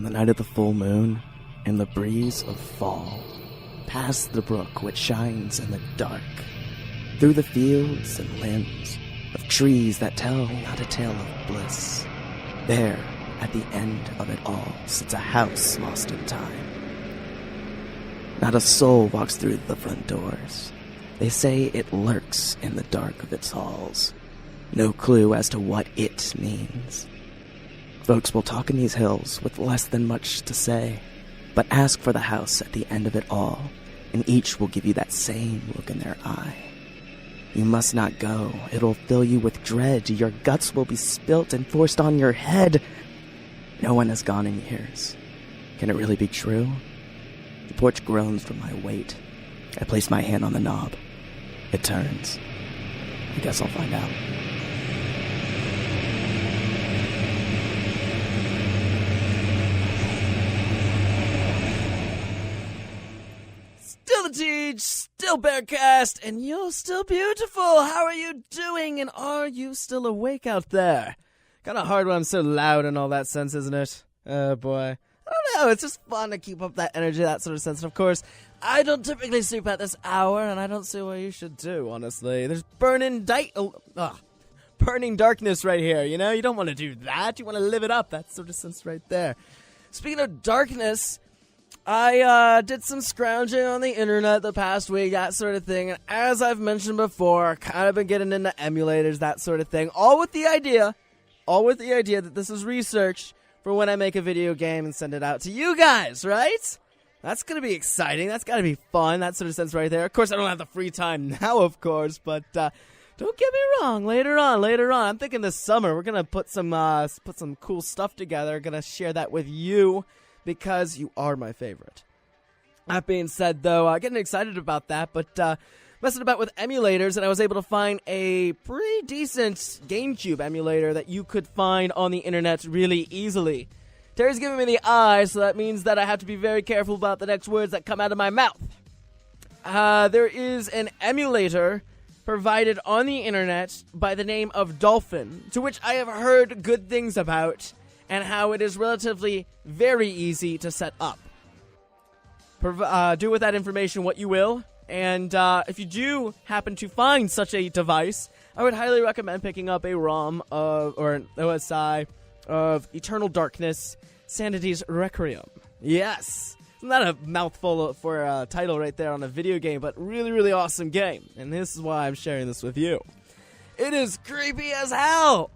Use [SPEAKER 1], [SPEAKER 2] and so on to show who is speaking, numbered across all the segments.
[SPEAKER 1] on the night of the full moon, in the breeze of fall, past the brook which shines in the dark, through the fields and limbs of trees that tell not a tale of bliss. There, at the end of it all, sits a house lost in time. Not a soul walks through the front doors. They say it lurks in the dark of its halls. No clue as to what it means. Folks will talk in these hills with less than much to say, but ask for the house at the end of it all, and each will give you that same look in their eye. You must not go. It'll fill you with dread. Your guts will be spilt and forced on your head. No one has gone in years. Can it really be true? The porch groans from my weight. I place my hand on the knob. It turns. I guess I'll find out. Still the Teej, still Bearcast, and you're still beautiful. How are you doing, and are you still awake out there? Kind of hard when I'm so loud and all that sense, isn't it? Oh boy. I don't know, it's just fun to keep up that energy, that sort of sense. And of course, I don't typically sleep at this hour, and I don't see what you should do, honestly. There's burning darkness right here, you know? You don't want to do that. You want to live it up. That sort of sense right there. Speaking of darkness, I did some scrounging on the internet the past week, that sort of thing. And as I've mentioned before, kind of been getting into emulators, that sort of thing. All with the idea that this is research for when I make a video game and send it out to you guys, right? That's going to be exciting. That's got to be fun. That sort of sense right there. Of course, I don't have the free time now, of course, but don't get me wrong. Later on, I'm thinking this summer we're going to put some cool stuff together. Going to share that with you because you are my favorite. That being said, though, getting excited about that, but messing about with emulators, and I was able to find a pretty decent GameCube emulator that you could find on the internet really easily. Terry's giving me the eye, so that means that I have to be very careful about the next words that come out of my mouth. There is an emulator provided on the internet by the name of Dolphin, to which I have heard good things about, and how it is relatively very easy to set up. Do with that information what you will. And if you do happen to find such a device, I would highly recommend picking up a ROM or an OSI of Eternal Darkness, Sanity's Requiem. Yes! Isn't that a mouthful for a title right there on a video game, but really, really awesome game. And this is why I'm sharing this with you. It is creepy as hell!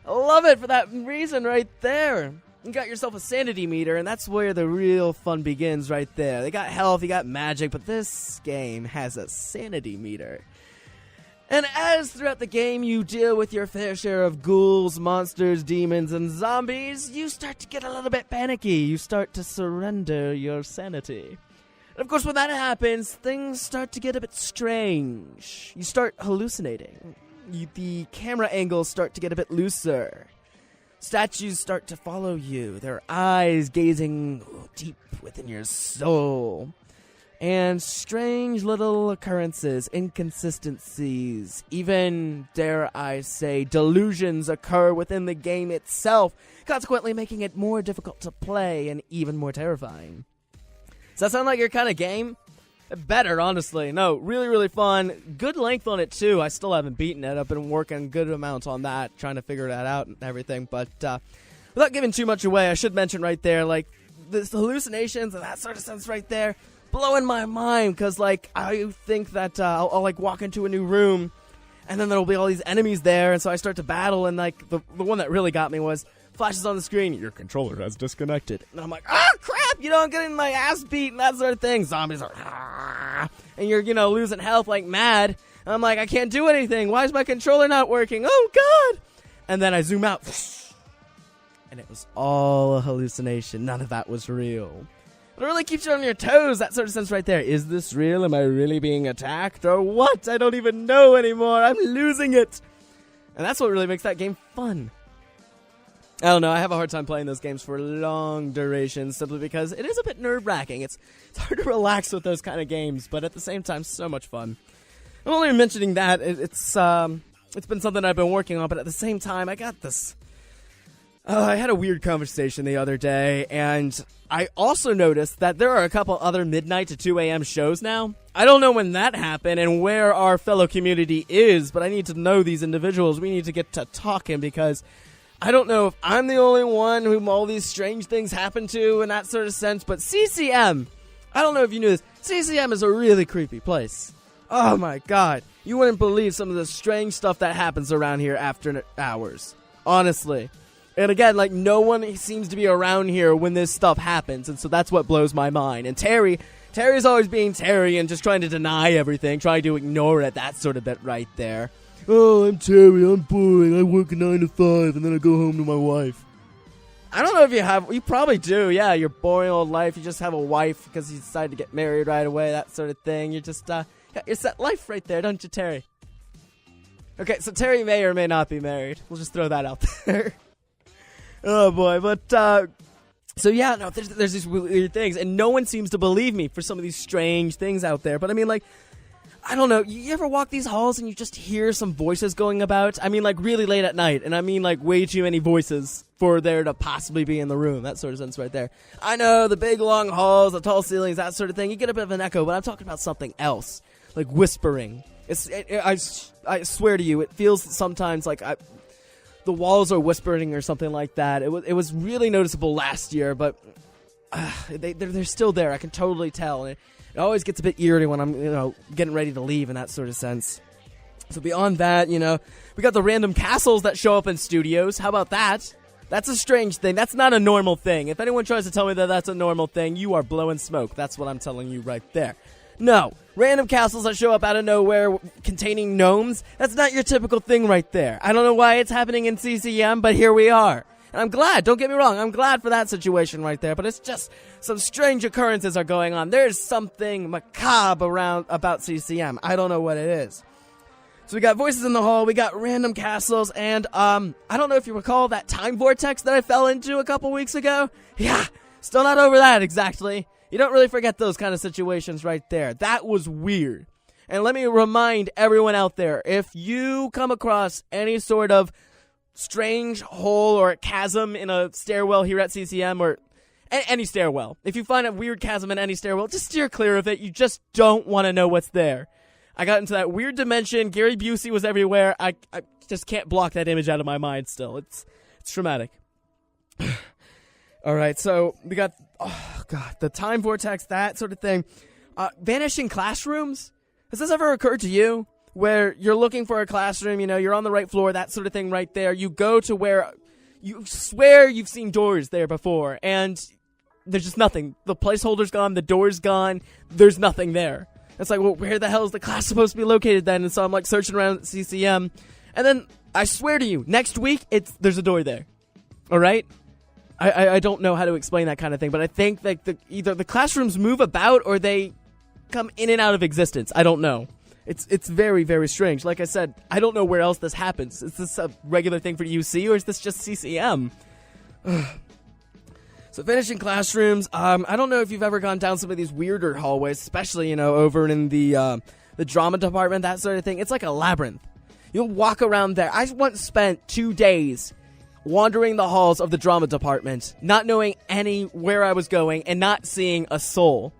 [SPEAKER 1] I love it for that reason right there. You got yourself a sanity meter, and that's where the real fun begins right there. They got health, you got magic, but this game has a sanity meter. And as throughout the game you deal with your fair share of ghouls, monsters, demons, and zombies, you start to get a little bit panicky. You start to surrender your sanity. And of course, when that happens, things start to get a bit strange. You start hallucinating. The camera angles start to get a bit looser. Statues start to follow you, their eyes gazing deep within your soul. And strange little occurrences, inconsistencies, even, dare I say, delusions occur within the game itself, consequently making it more difficult to play and even more terrifying. Does that sound like your kind of game? Better, honestly. No, really, really fun. Good length on it, too. I still haven't beaten it. I've been working good amounts on that, trying to figure that out and everything. But without giving too much away, I should mention right there, like, the hallucinations and that sort of sense right there, blowing my mind. Because, like, I think that I'll, like, walk into a new room, and then there'll be all these enemies there, and so I start to battle, and, like, the one that really got me was, flashes on the screen, your controller has disconnected. And I'm like, crap, I'm getting my ass beat and that sort of thing. Zombies are, and you're, losing health like mad. And I'm like, I can't do anything. Why is my controller not working? Oh, God. And then I zoom out. And it was all a hallucination. None of that was real. It really keeps you on your toes, that sort of sense right there. Is this real? Am I really being attacked? Or what? I don't even know anymore. I'm losing it. And that's what really makes that game fun. I don't know, I have a hard time playing those games for long durations simply because it is a bit nerve-wracking. It's hard to relax with those kind of games, but at the same time, so much fun. I'm only mentioning that. It's been something I've been working on, but at the same time, I got this I had a weird conversation the other day, and I also noticed that there are a couple other midnight to 2 a.m. shows now. I don't know when that happened and where our fellow community is, but I need to know these individuals. We need to get to talking because I don't know if I'm the only one whom all these strange things happen to in that sort of sense, but CCM, I don't know if you knew this, CCM is a really creepy place. Oh my god, you wouldn't believe some of the strange stuff that happens around here after hours. Honestly. And again, like, no one seems to be around here when this stuff happens, and so that's what blows my mind. And Terry's always being Terry and just trying to deny everything, trying to ignore it, that sort of bit right there. Oh, I'm Terry, I'm boring, I work 9 to 5, and then I go home to my wife. I don't know if you probably do, yeah, your boring old life, you just have a wife because you decided to get married right away, that sort of thing. You're just, got your set life right there, don't you, Terry? Okay, so Terry may or may not be married. We'll just throw that out there. Oh boy, but, so yeah, no, there's these weird things, and no one seems to believe me for some of these strange things out there, but I mean, like, I don't know, you ever walk these halls and you just hear some voices going about? I mean, like, really late at night, and I mean, like, way too many voices for there to possibly be in the room, that sort of sense right there. I know, the big long halls, the tall ceilings, that sort of thing, you get a bit of an echo, but I'm talking about something else, like whispering. I swear to you, it feels sometimes like the walls are whispering or something like that. It was really noticeable last year, but they're still there. I can totally tell. And it always gets a bit eerie when I'm getting ready to leave in that sort of sense. So beyond that, we got the random castles that show up in studios. How about that? That's a strange thing. That's not a normal thing. If anyone tries to tell me that that's a normal thing, you are blowing smoke. That's what I'm telling you right there. No, random castles that show up out of nowhere containing gnomes, that's not your typical thing right there. I don't know why it's happening in CCM, but here we are. And I'm glad, don't get me wrong, I'm glad for that situation right there, but it's just some strange occurrences are going on. There's something macabre about CCM. I don't know what it is. So we got voices in the hall, we got random castles, and I don't know if you recall that time vortex that I fell into a couple weeks ago? Yeah, still not over that exactly. You don't really forget those kind of situations right there. That was weird. And let me remind everyone out there, if you come across any sort of strange hole or chasm in a stairwell here at CCM, or any stairwell, if you find a weird chasm in any stairwell, just steer clear of it. You just don't want to know what's there. I got into that weird dimension. Gary Busey was everywhere. I just can't block that image out of my mind still. It's traumatic. All right, so we got, the time vortex, that sort of thing. Vanishing classrooms? Has this ever occurred to you? Where you're looking for a classroom, you're on the right floor, that sort of thing right there. You go to where you swear you've seen doors there before, and there's just nothing. The placeholder's gone, the door's gone, there's nothing there. It's like, well, where the hell is the class supposed to be located then? And so I'm like searching around at CCM, and then I swear to you, next week, there's a door there. All right? I don't know how to explain that kind of thing, but I think that either the classrooms move about or they come in and out of existence. I don't know. It's very, very strange. Like I said, I don't know where else this happens. Is this a regular thing for UC, or is this just CCM? So finishing classrooms, I don't know if you've ever gone down some of these weirder hallways, especially, over in the drama department, that sort of thing. It's like a labyrinth. You'll walk around there. I once spent 2 days wandering the halls of the drama department, not knowing where I was going, and not seeing a soul.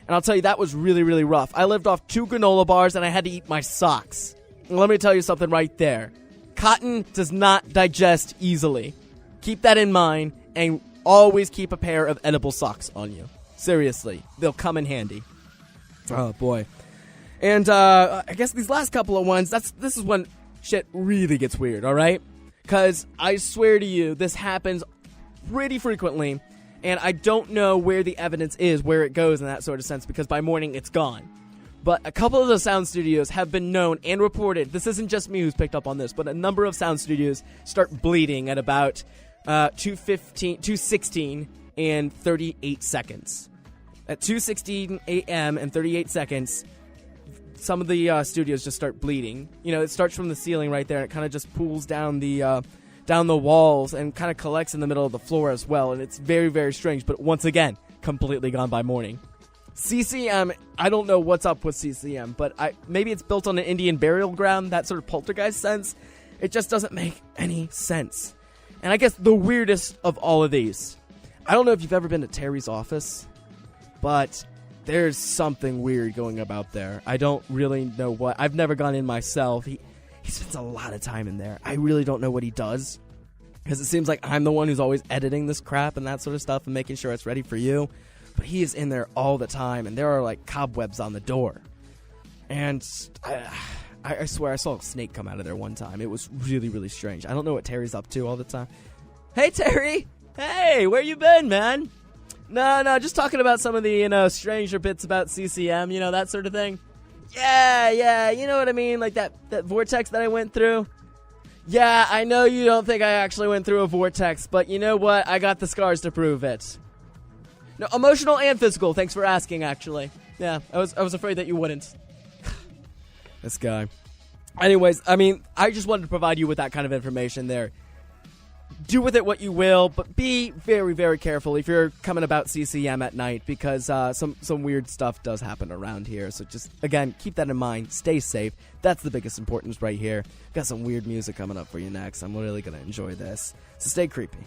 [SPEAKER 1] And I'll tell you, that was really, really rough. I lived off 2 granola bars, and I had to eat my socks. And let me tell you something right there. Cotton does not digest easily. Keep that in mind, and always keep a pair of edible socks on you. Seriously, they'll come in handy. Oh, boy. And I guess these last couple of ones, this is when shit really gets weird, all right? Because I swear to you, this happens pretty frequently, and I don't know where the evidence is, where it goes in that sort of sense, because by morning it's gone. But a couple of the sound studios have been known and reported, this isn't just me who's picked up on this, but a number of sound studios start bleeding at about 2:16 and 38 seconds. At 2:16 a.m. and 38 seconds, some of the studios just start bleeding. It starts from the ceiling right there, and it kind of just pools down the walls and kind of collects in the middle of the floor as well. And it's very, very strange, but once again, completely gone by morning. CCM, I don't know what's up with CCM, but maybe it's built on an Indian burial ground, that sort of poltergeist sense. It just doesn't make any sense. And I guess the weirdest of all of these, I don't know if you've ever been to Terry's office, but there's something weird going about there. I don't really know what. I've never gone in myself. He spends a lot of time in there. I really don't know what he does, because it seems like I'm the one who's always editing this crap and that sort of stuff and making sure it's ready for you. But he is in there all the time, and there are like cobwebs on the door. And I swear I saw a snake come out of there one time. It was really, really strange. I don't know what Terry's up to all the time. Hey, Terry! Hey, where you been, man? No, just talking about some of the, stranger bits about CCM, that sort of thing. Yeah, you know what I mean? Like that vortex that I went through? Yeah, I know you don't think I actually went through a vortex, but you know what? I got the scars to prove it. No, emotional and physical, thanks for asking, actually. Yeah, I was afraid that you wouldn't. This guy. Anyways, I just wanted to provide you with that kind of information there. Do with it what you will, but be very, very careful if you're coming about CCM at night, because some weird stuff does happen around here. So just, again, keep that in mind. Stay safe. That's the biggest importance right here. Got some weird music coming up for you next. I'm really going to enjoy this. So stay creepy.